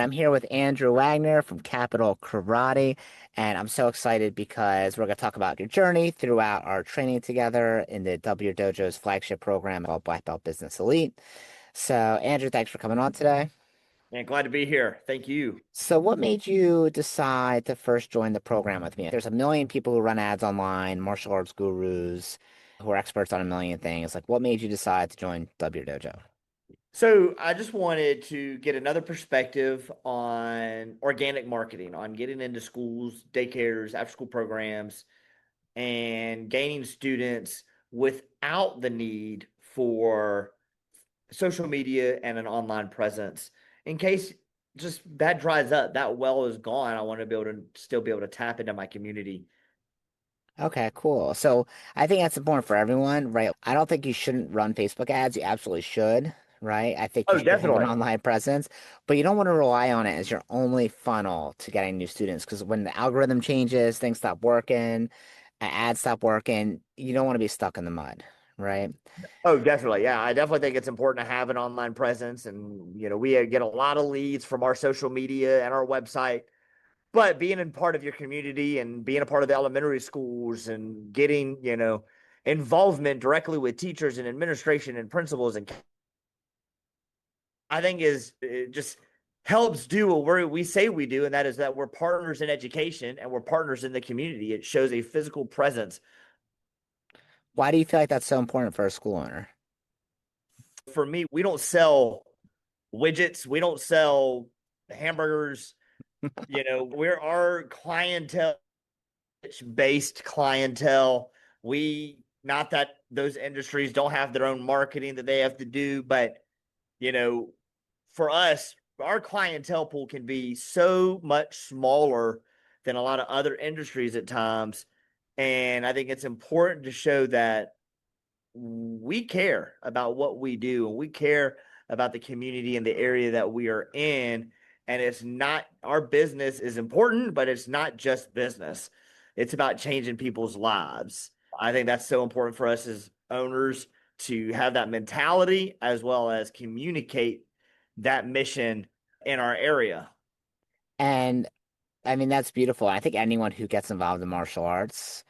I'm here with Andrew Wagner from Capital Karate, and I'm so excited because we're going to talk about your journey throughout our training together in the W Dojo's flagship program called Black Belt Business Elite. So, Andrew, thanks for coming on today. Man, glad to be here. Thank you. So, what made you decide to first join the program with me? There's a million people who run ads online, martial arts gurus who are experts on a million things. Like, what made you decide to join W Dojo? So, I just wanted to get another perspective on organic marketing, on getting into schools, daycares, after school programs, and gaining students without the need for social media and an online presence. In case just that dries up, that well is gone, I want to be able to still be able to tap into my community. Okay, cool. So I think that's important for everyone, right? I don't think you shouldn't run Facebook ads. You absolutely should, right? I think you Oh, should have an definitely. online presence, but you don't want to rely on it as your only funnel to getting new students because when the algorithm changes, things stop working, ads stop working, you don't want to be stuck in the mud, right? Oh, definitely. Yeah, I definitely think it's important to have an online presence. And, we get a lot of leads from our social media and our website. But being in part of your community and being a part of the elementary schools and getting, involvement directly with teachers and administration and principals, and I think is it just helps do what we say we do. And that is that we're partners in education and we're partners in the community. It shows a physical presence. Why do you feel like that's so important for a school owner? For me, we don't sell widgets, we don't sell hamburgers. We're our clientele based clientele. We not that those industries don't have their own marketing that they have to do, but you know, for us, our clientele pool can be so much smaller than a lot of other industries at times. And I think it's important to show that we care about what we do and we care about the community and the area that we are in. And it's not our business is important, but it's not just business. It's about changing people's lives. I think that's so important for us as owners to have that mentality as well as communicate that mission in our area. And I mean, that's beautiful. I think anyone who gets involved in martial arts,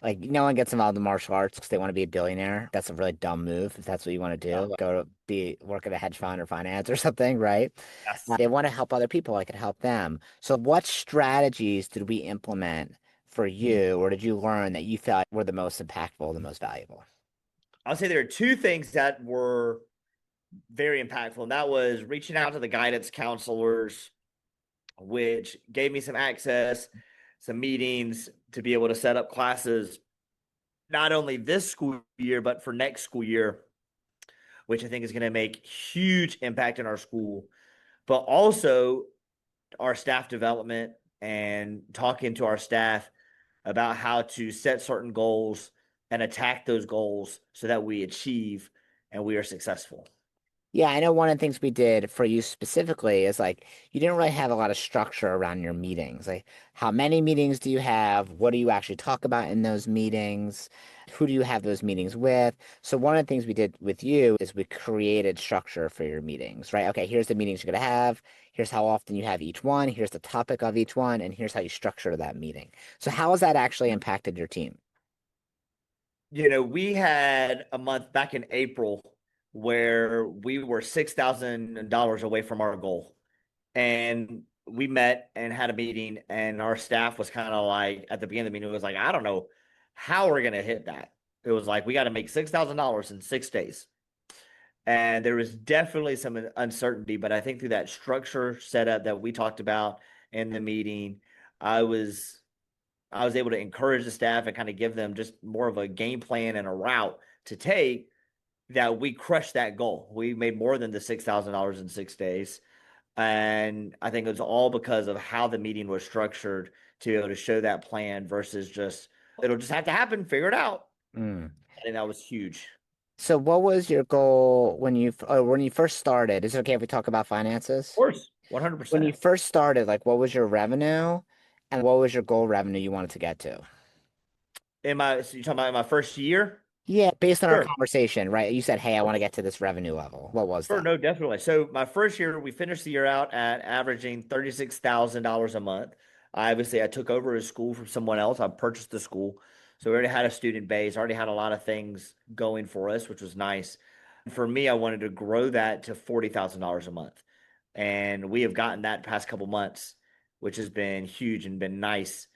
like no one gets involved in martial arts because they want to be a billionaire. That's a really dumb move if that's what you want to do. Yeah. Like, go to be work at a hedge fund or finance or something, right? Yes. They want to help other people. I could help them. So what strategies did we implement for you, or did you learn that you felt were the most impactful, the most valuable? I'll say there are two things that were very impactful, and that was reaching out to the guidance counselors, which gave me some access, some meetings to be able to set up classes, not only this school year, but for next school year, which I think is going to make huge impact in our school, but also our staff development and talking to our staff about how to set certain goals and attack those goals so that we achieve and we are successful. Yeah, I know one of the things we did for you specifically is like you didn't really have a lot of structure around your meetings. Like, how many meetings do you have? What do you actually talk about in those meetings? Who do you have those meetings with? So one of the things we did with you is we created structure for your meetings, right? Okay, here's the meetings you're gonna have. Here's how often you have each one. Here's the topic of each one, and here's how you structure that meeting. So how has that actually impacted your team? We had a month back in April where we were $6,000 away from our goal. And we met and had a meeting, and our staff was kind of like, at the beginning of the meeting, it was like, I don't know how we're going to hit that. It was like, we got to make $6,000 in 6 days. And there was definitely some uncertainty, but I think through that structure setup that we talked about in the meeting, I was I was able to encourage the staff and kind of give them just more of a game plan and a route to take that we crushed that goal. We made more than the $6,000 in 6 days. And I think it was all because of how the meeting was structured to be able to show that plan versus just, it'll just have to happen, figure it out. Mm. I think that was huge. So what was your goal when you first started? Is it okay if we talk about Of finances? course, When you 100%. first started, like what was your revenue and what was your goal revenue you wanted to get to? So you talking about in my first year? Yeah, based on our Sure. conversation, right? You said, "Hey, I want to get to this revenue level." What was Sure, that? no, definitely. So my first year, we finished the year out at averaging $36,000 a month. I took over a school from someone else. I purchased the school. So we already had a student base, already had a lot of things going for us, which was nice. For me, I wanted to grow that to $40,000 a month. And we have gotten that past couple months, which has been huge and been nice.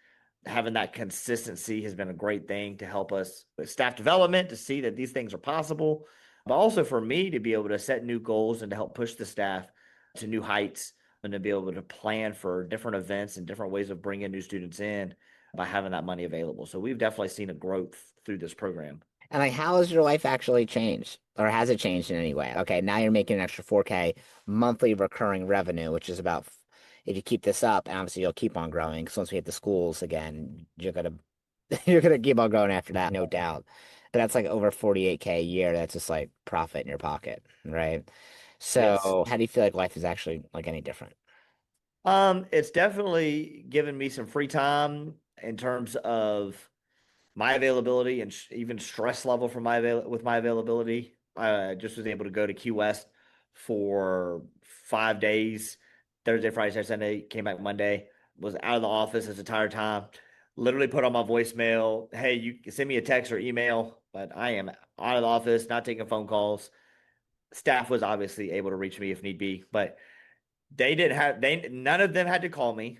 Having that consistency has been a great thing to help us with staff development, to see that these things are possible, but also for me to be able to set new goals and to help push the staff to new heights and to be able to plan for different events and different ways of bringing new students in by having that money available. So we've definitely seen a growth through this program. And like, how has your life actually changed? Or has it changed in any way? Okay, now you're making an extra 4K monthly recurring revenue, which is about, if you keep this up, and obviously you'll keep on growing. Because once we hit the schools again, you're gonna you're gonna keep on growing after that, no doubt. But that's like over 48K a year. That's just like profit in your pocket, right? Yes. So how do you feel like life is actually like any different? It's definitely given me some free time in terms of my availability and even stress level for with my availability. I just was able to go to Key West for 5 days, Thursday, Friday, Saturday, Sunday, came back Monday, was out of the office this entire time, literally put on my voicemail, hey, you can send me a text or email, but I am out of the office, not taking phone calls. Staff was obviously able to reach me if need be, but none of them had to call me.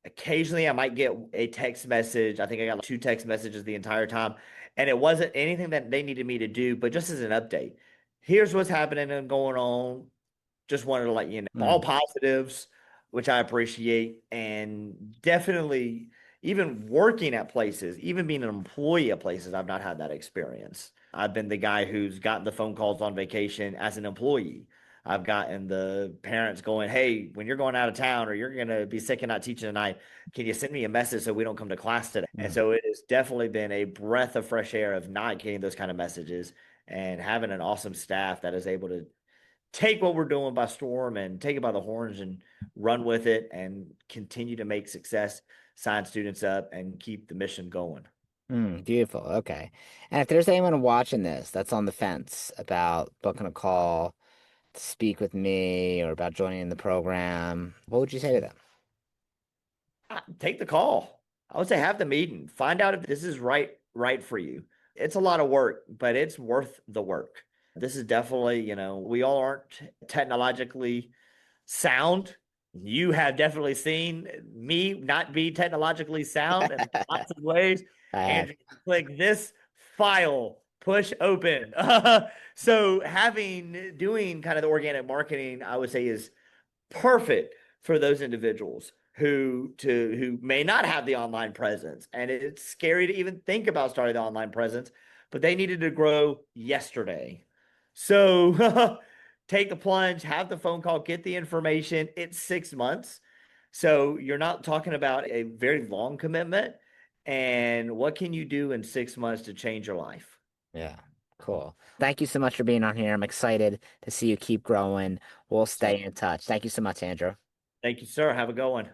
Occasionally, I might get a text message. I think I got like two text messages the entire time. And it wasn't anything that they needed me to do, but just as an update. Here's what's happening and going on. Just wanted to let you know all Mm, positives, which I appreciate. And definitely, even working at places, even being an employee at places, I've not had that experience. I've been the guy who's gotten the phone calls on vacation as an employee. I've gotten the parents going, hey, when you're going out of town or you're going to be sick and not teaching tonight, can you send me a message so we don't come to class today? And mm, so it has definitely been a breath of fresh air of not getting those kind of messages and having an awesome staff that is able to take what we're doing by storm and take it by the horns and run with it and continue to make success, sign students up, and keep the mission going. beautiful. Okay. And if there's anyone watching this that's on the fence about booking a call to speak with me or about joining the program, what would you say to them? Take the call. I would say have the meeting. Find out if this is right for you. It's a lot of work, but it's worth the work. This is definitely, we all aren't technologically sound. You have definitely seen me not be technologically sound in lots of ways. I have. And click this file, push open. So having doing kind of the organic marketing, I would say is perfect for those individuals who may not have the online presence. And it's scary to even think about starting the online presence, but they needed to grow yesterday. So take the plunge, have the phone call, get the information. It's 6 months. So you're not talking about a very long commitment. And what can you do in 6 months to change your life? Yeah. Cool. Thank you so much for being on here. I'm excited to see you keep growing. We'll So stay in touch. Thank you so much, Andrew. thank you, sir. Have a good one.